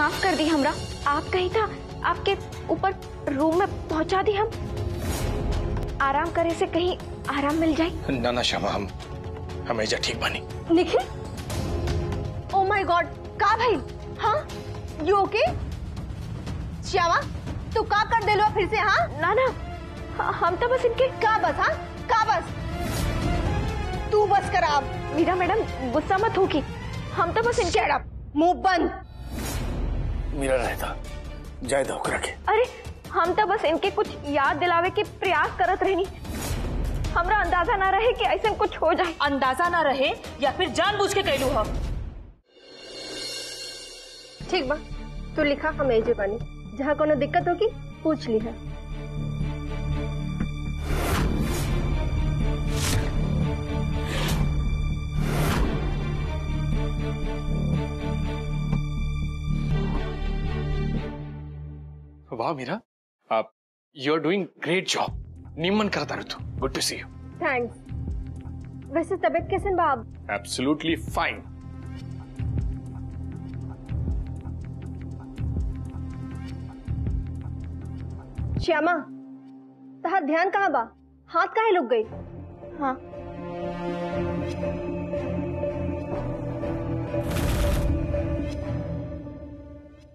माफ कर दी हमरा। आप कहीं था आपके ऊपर रूम में पहुंचा दी। हम आराम करे से कहीं आराम मिल जाए। ना ना श्यामा, हम एजा ठीक बनी। निखिल, ओ माय गॉड, का भाई? हाँ, यू ओके? श्यामा, तू का कर दे लो फिर से? हाँ ना ना, हम तो बस इनके का बस। हाँ का बस? तू बस कर। आप मीरा मैडम गुस्सा मत होगी, हम तो बस इनके मुंह बंद। मीरा रहता जाए दो रखे। अरे हम तो बस इनके कुछ याद दिलावे के प्रयास करत रहनी। हमरा अंदाजा ना रहे कि ऐसा कुछ हो जाए। अंदाजा ना रहे या फिर जानबूझ के कहलू हम। ठीक बा, तू लिखा, हम एजे बानी। जहाँ कोनो दिक्कत होगी पूछ ली है। वाह मीरा, आप you are doing great job. निमन करता रहतु। Good to see you. Thanks. वैसे तबीयत कैसे बा? Absolutely fine. श्यामा, तहार ध्यान कहाँ बा? हाथ काहे लुक गई? हाँ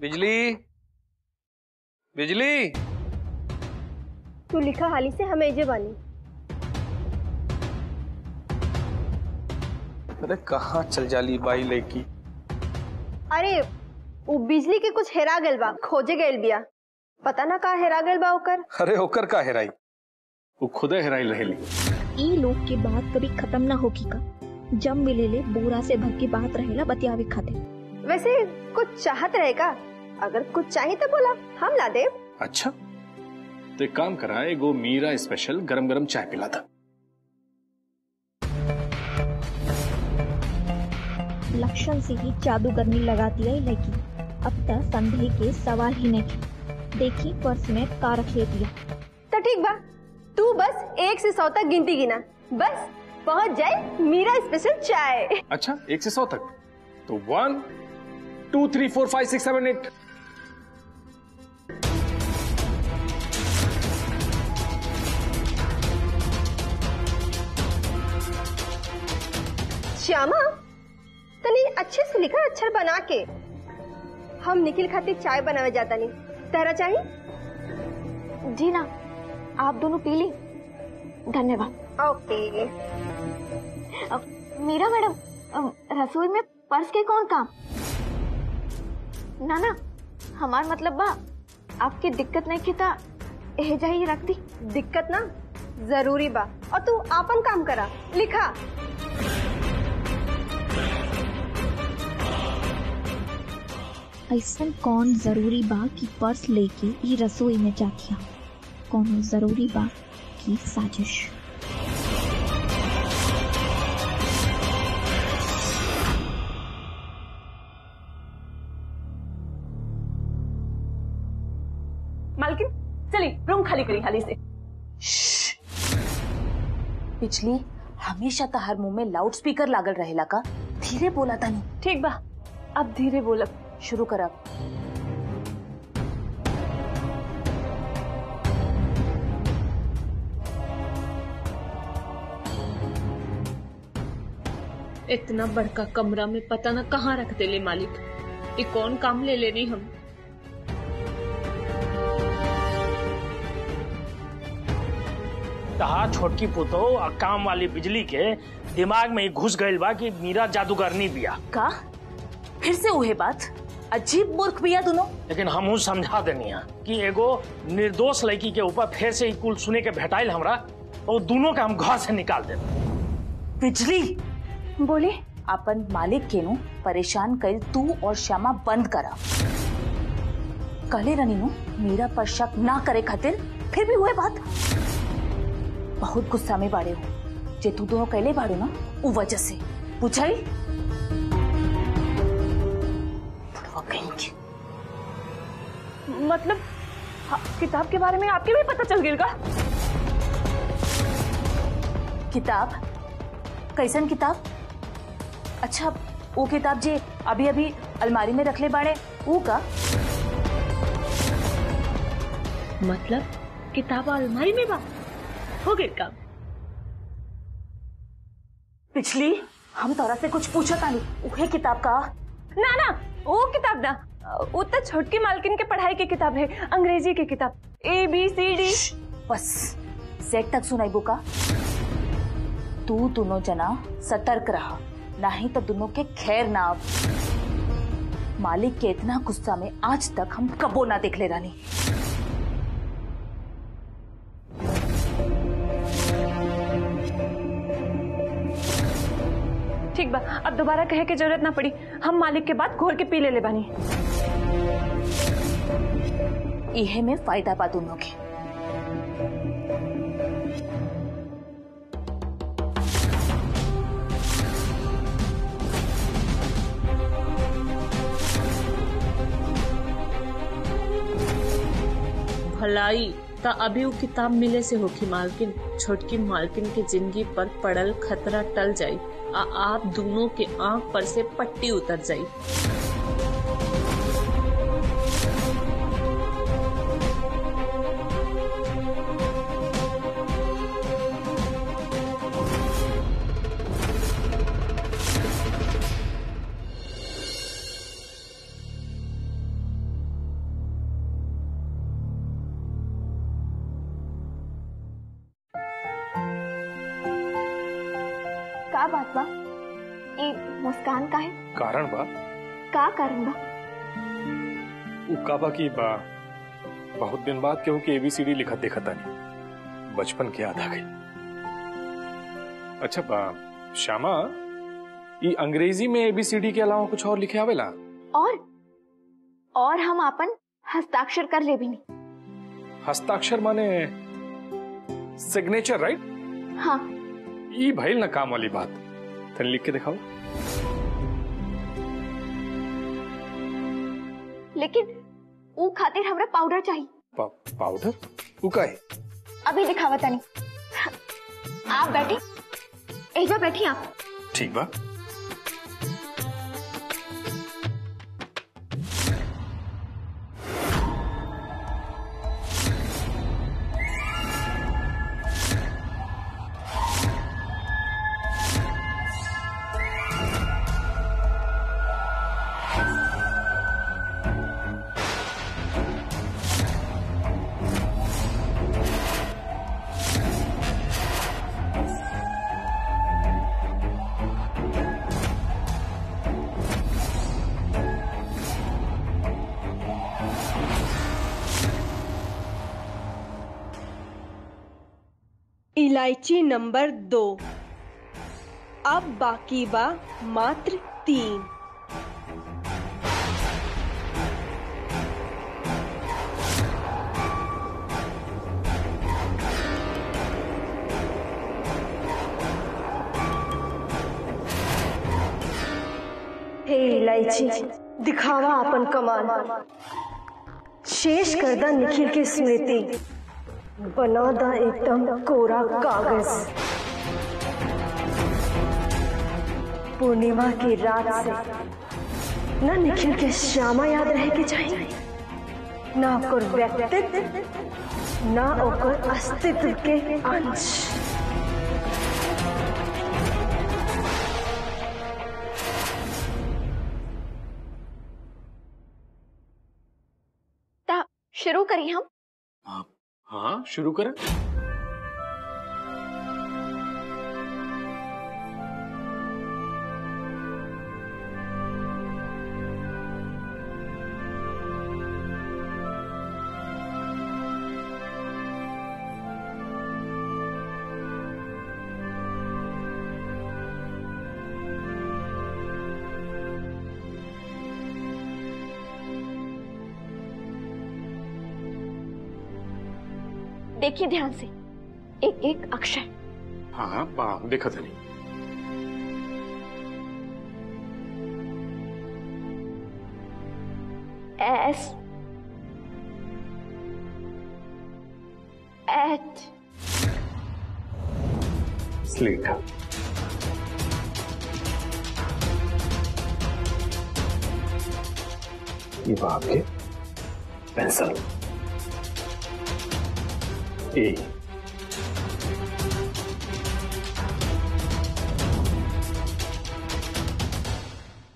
बिजली, बिजली। तू लिखा हाली से, हम एजे बानी। अरे कहाँ चल जाली बाई लड़की? अरे वो बिजली के कुछ हेरा गल बा, खोजे गल बिया। पता ना का हेरा गल बा ओकर। अरे ओकर का हेराई? वो खुदे हेराई रहेली। ई लोग की बात कभी खत्म ना होगी का? जब मिलेले बोरा से भर की बात रहेला बतियावे खातिर। वैसे कुछ चाहत रहेगा? अगर कुछ चाहिए तो बोला, हम ला दे। अच्छा तो एक काम करा, एगो मीरा स्पेशल गरम गरम चाय पिला था। लक्षण से ही जादूगरनी लगाती है लड़की। अब तक संदेह के सवाल ही नहीं। देखी पर्स में का रख ले दिया। तो ठीक बा, तू बस 1 से 100 तक गिनती गिना, बस पहुंच जाए मीरा स्पेशल चाय। अच्छा 1 से 100 तक? तो 1 2 3 4 5 6 7 8। श्यामा, तनी अच्छे से लिखा, अक्षर बना के। हम निखिल खातिर चाय बनावे जाता नहीं। तेरा चाहिए? जी ना, आप दोनों पी ली। धन्यवाद। ओके। मीरा मैडम, रसोई में पर्स के कौन काम? ना ना, हमार मतलब बा आपकी दिक्कत नहीं किता एजा ही रख दी। दिक्कत ना जरूरी बा, और तू आपन काम करा, लिखा। ऐसा कौन जरूरी बा कि पर्स लेके ई रसोई में जाकिया? कौन जरूरी बा की साजिश? मालकिन चली रूम खाली करी हाली से। बिजली, हमेशा तहार मुंह में लाउड स्पीकर लागल रहेला का? धीरे बोला तानी। ठीक बा, अब धीरे बोलब। शुरू करब। इतना बड़का कमरा में पता न कहाँ रख देले मालिक। ये कौन काम ले लेनी हम? तहार छोटकी पुतो और काम वाली बिजली के दिमाग में घुस गईल बा कि मीरा जादूगरनी बिया। का फिर से उहे बात? अजीब मूर्ख बिया दोनों। लेकिन हमहू समझा देनी है कि एगो निर्दोष लड़की के ऊपर फिर से कुल सुने के भेटाइल हमरा, और दोनों के हम घर से निकाल दे। बिजली बोले, अपन मालिक के नु परेशान कईल तू और श्यामा बंद करा। कहले रनी नु मीरा पर शक ना करे खातिर, फिर भी हुए बात। बहुत गुस्सा में बाड़े हो जे तू दोनों कहले बाड़ो ना, उ वजह से बुझाई। मतलब किताब के बारे में आपके भी पता चल गया? किताब? कैसन किताब? अच्छा वो किताब जे अभी अभी अलमारी में रखले बाड़े वो का मतलब किताब अलमारी में बा हो गए काम। पिछली हम तोरा से कुछ पूछा तानी, उहे किताब का? ना ना, वो किताब ना, वो तो छोटकी मालकिन के पढ़ाई की किताब है, अंग्रेजी की किताब, ABCD। बस सेट तक सुनाई बुका। तू दोनों जना सतर्क रहा, नहीं तो दोनों के खैर ना। अब मालिक के इतना गुस्सा में आज तक हम कबो ना देख ले रानी। ठीक बा, अब दोबारा कहे के जरूरत ना पड़ी, हम मालिक के बात घोर के पी ले बानी। इहे में फायदा बा दोनों के। भलाई ता अभी वो किताब मिले से होखी मालकिन, छोटकी मालकिन के जिंदगी पर पड़ल खतरा टल जाई, आप दोनों के आंख पर से पट्टी उतर जाई। का बात बा? ये मुस्कान का है? कारण बा? का कारण बा? उकाबा की बा बहुत दिन बाद केहू के ABCD लिखत देखता नहीं, बचपन की याद आ गई। अच्छा बा श्यामा, ये अंग्रेजी में ABCD के अलावा कुछ और लिखे आवेला? और हम अपन हस्ताक्षर कर ले भी नहीं। हस्ताक्षर माने सिग्नेचर, राइट? हाँ। ये भइल ना काम वाली बात, तन लिख के दिखाओ। लेकिन ऊ खातिर हमरा पाउडर चाहिए। पाउडर? ऊ का है? अभी दिखावा तनी। आप बैठी, एजा बैठी आप। ठीक बा। इलायची नंबर 2। अब बाकी बा मात्र 3। हे इलायची, दिखावा अपन कमाल, शेष कर दा निखिल की स्मृति, बना दा एकदम कोरा कागज। पूर्णिमा की रात से न निखिल के श्यामा याद रहे के चाहिए, न ओकर व्यक्तित्व, न ओकर अस्तित्व के अंश। ता शुरू करी हम। हाँ शुरू करें। देखिए ध्यान से, एक एक अक्षर। हाँ हाँ देखा था नहीं। S H slate. ये आपके पेंसिल ए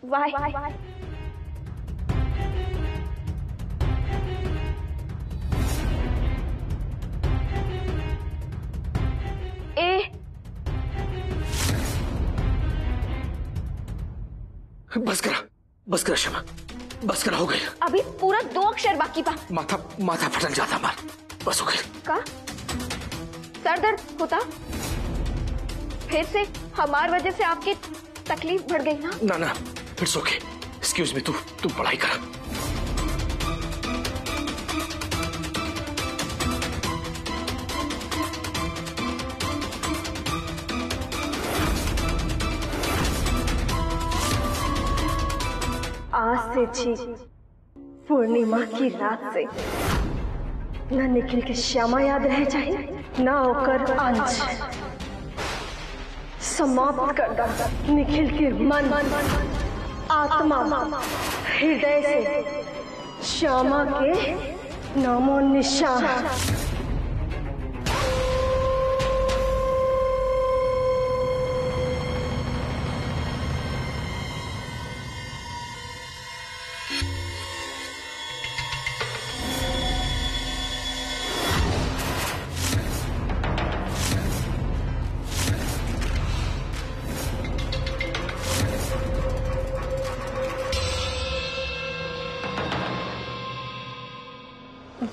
वाई ए बस करा शमा, बस करा, हो गई। अभी पूरा 2 अक्षर बाकी बा। माथा फटल जाता हमार, बस हो गई। का सर दर्द होता फिर से हमार वजह से आपकी तकलीफ बढ़ गई ना? ना इट्स ओके, एक्सक्यूज मी, तू पढ़ाई करा। आज से छी पूर्णिमा की रात से न निखिल के श्यामा याद रह जाए न ओकर अंश। समाप्त कर दा निखिल के मन, आत्मा, हृदय से श्यामा के नामो निशान।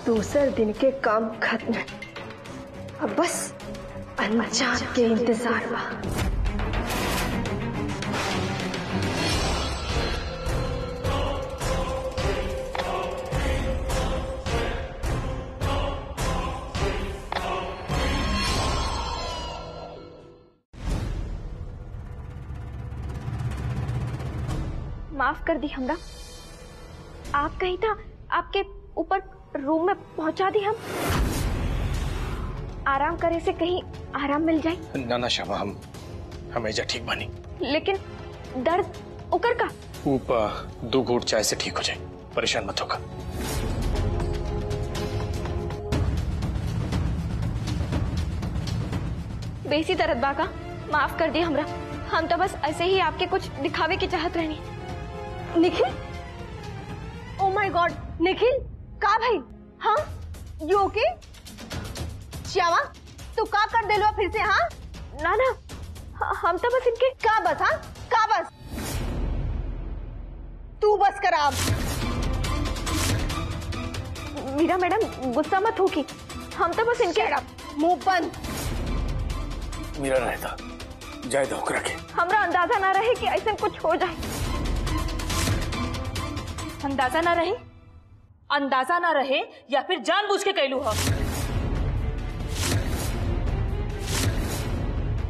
दूसरे दिन के काम खत्म, अब बस अंजाम के इंतजार बा। माफ कर दी हमरा, आप कहीं था आपके ऊपर रूम में पहुंचा दी हम। आराम करे से कहीं आराम मिल जाए। ना श्यामा, हम एजा ठीक बानी। लेकिन दर्द उकर का ऊपर 2 घूंट चाय से ठीक हो जाए, परेशान मत होगा। बेसी दर्द बाका, माफ कर दी हमरा, हम तो बस ऐसे ही आपके कुछ दिखावे की चाहत रहनी। Nikhil, oh my God, Nikhil का भाई? हाँ यू ओके? श्यामा तू का कर देलो फिर से? हाँ ना हम तो बस इनके का बस, हाँ का बस, तू बस कर। आप मीरा मैडम गुस्सा मत हो की, हम तो बस इनके मुंह बंद। मेरा रहता जाए दो के हमरा अंदाजा ना रहे कि ऐसा कुछ हो जाए। अंदाजा ना रहे या फिर जानबूझ के कैलू हो?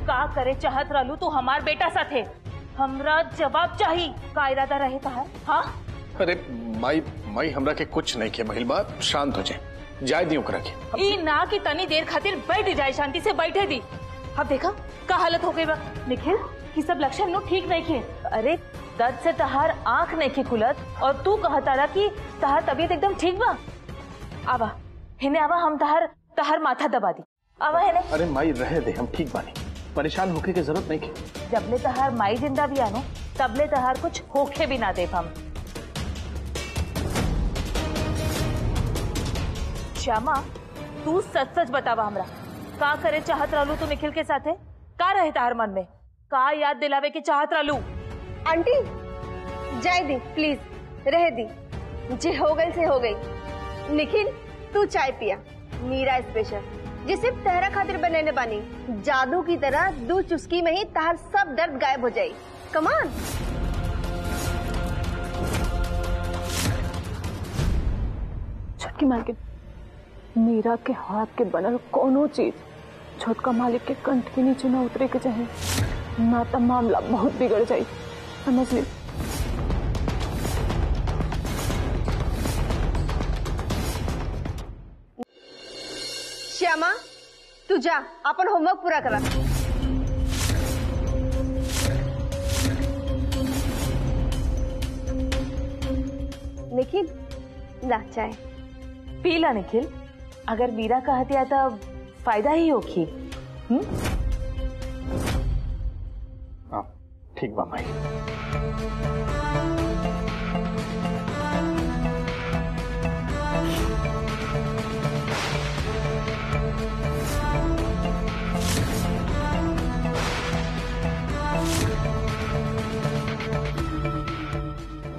का करे चाहत रहलू तू हमार बेटा साथे? हमरा जवाब चाहिए, का इरादा रहे कहा? हाँ अरे माई हमरा के कुछ नहीं किया, महिल बात शांत हो जाए दी ओकरा के। ई ना कि तनी देर खातिर बैठ जाए, शांति से बैठे दी। अब देखा का हालत हो गई बा निखिल, कि सब लक्षण नो ठीक नहीं खे। अरे दर्द से तहार आंख नहीं की खुलत और तू कहता रहा कि तहार तबीयत एकदम ठीक बा। आवा हिने आवा, हम तहार माथा दबा दी। आवा हिने। अरे माई रहे दे, हम ठीक बानी, परेशान होके की जरूरत नहीं की। जबले तहार माई जिंदा भी आनो तबले तहार कुछ होके भी ना दे हम। श्यामा तू सच बतावा हमरा, का करे चाहत रहलू तू निखिल के साथे? का रहे तार मन में? का याद दिलावे की चाहत रहलू? आंटी जाए दी प्लीज, रह दी, जे हो गई से हो गई। निखिल तू चाय पिया, मीरा स्पेशल, जिसे तहरा खातिर बनाने बानी। जादू की तरह 2 चुस्की में ही तहार सब दर्द गायब हो जाये। कमान। छोटकी मालकिन, मीरा के हाथ के बनल कोनो चीज छोटका मालिक के कंठ के नीचे न उतरे के चाहे, ना तो मामला बहुत बिगड़ जाये, समझ ली। श्यामा तू जा अपन होमवर्क पूरा करा। निखिल निखिल ला चाय। पीला निखिल, अगर मीरा कहती है तब फायदा ही होगी। ठीक बा माई।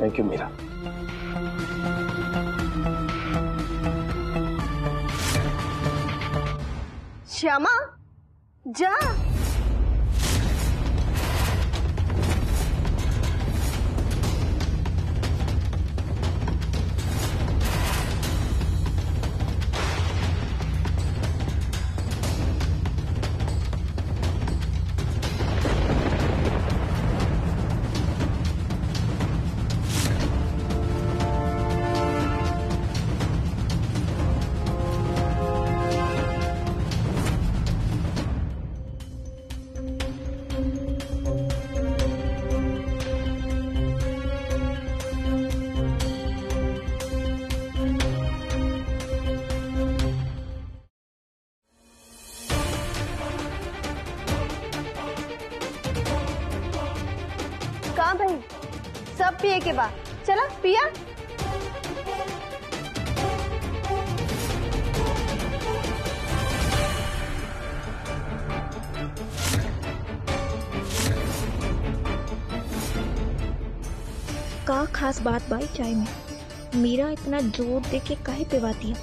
Thank you Meera. श्यामा जा। कहाँ भाई, सब पिए के बाद चला पिया। का खास बात बाई चाय में मीरा इतना जोर दे के काहे पिवाती है?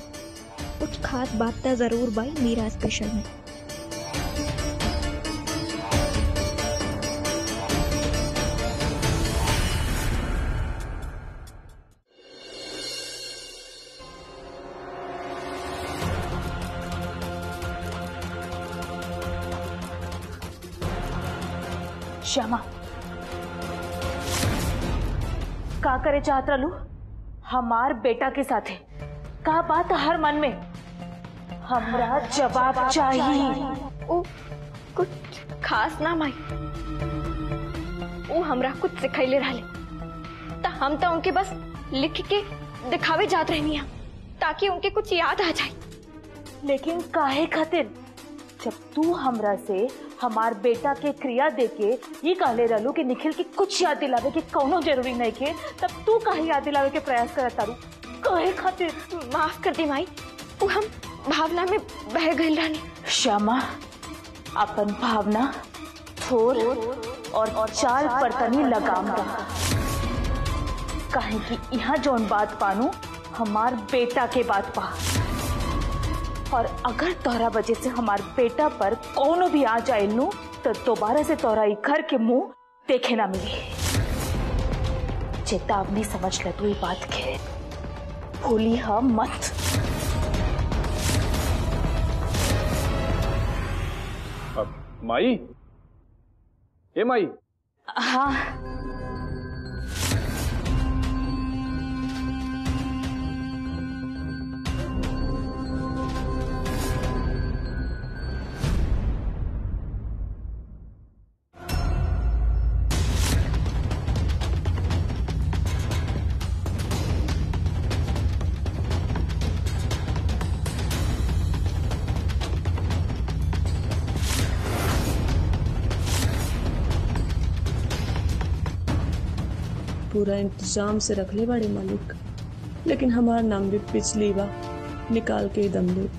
कुछ खास बात तो जरूर बाई मीरा स्पेशल में। श्यामा, का करे चाहत रहलू हमार बेटा के साथे? का बात हर मन में? हमरा जवाब चाहिए। ओ कुछ खास ना माई, वो हमरा कुछ सिखैले रहले त हम तो उनके बस लिख के दिखावे जात रहनी है ताकि उनके कुछ याद आ जाए। लेकिन काहे खातिर? जब तू हमरा से हमार बेटा के क्रिया देके ये कहले रहलू कि निखिल की कुछ याद दिलावे के कौनो जरूरी नहीं के, तब तू काहे याद दिलावे के प्रयास करत तारू? काहे खातिर? माफ कर दी माई, वो हम भावना में बह गई रानी। श्यामा, अपन भावना थोर और चाल पर तनी लगाम दा, काहे कि यहाँ जौन बात पानू हमार बेटा के बात पा, और अगर तोहरा वजह से हमार बेटा पर कोनो भी आ जाए नू तो दोबारा से तोहरा ई घर के मुंह देखे ना मिले। चेतावनी समझ ले तू ये बात के, भूली हम मत। माई, ये माई। हाँ पूरा इंतजाम से रख ले बड़े मालिक, लेकिन हमारा नाम भी पिछली बार निकाल के ही दम दे।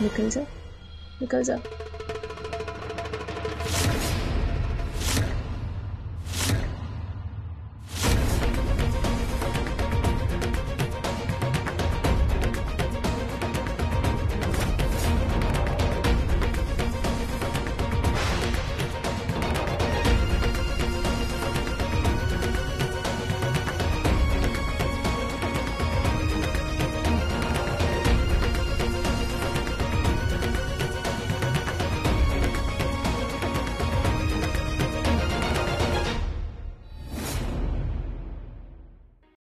निकल जा, निकल जा।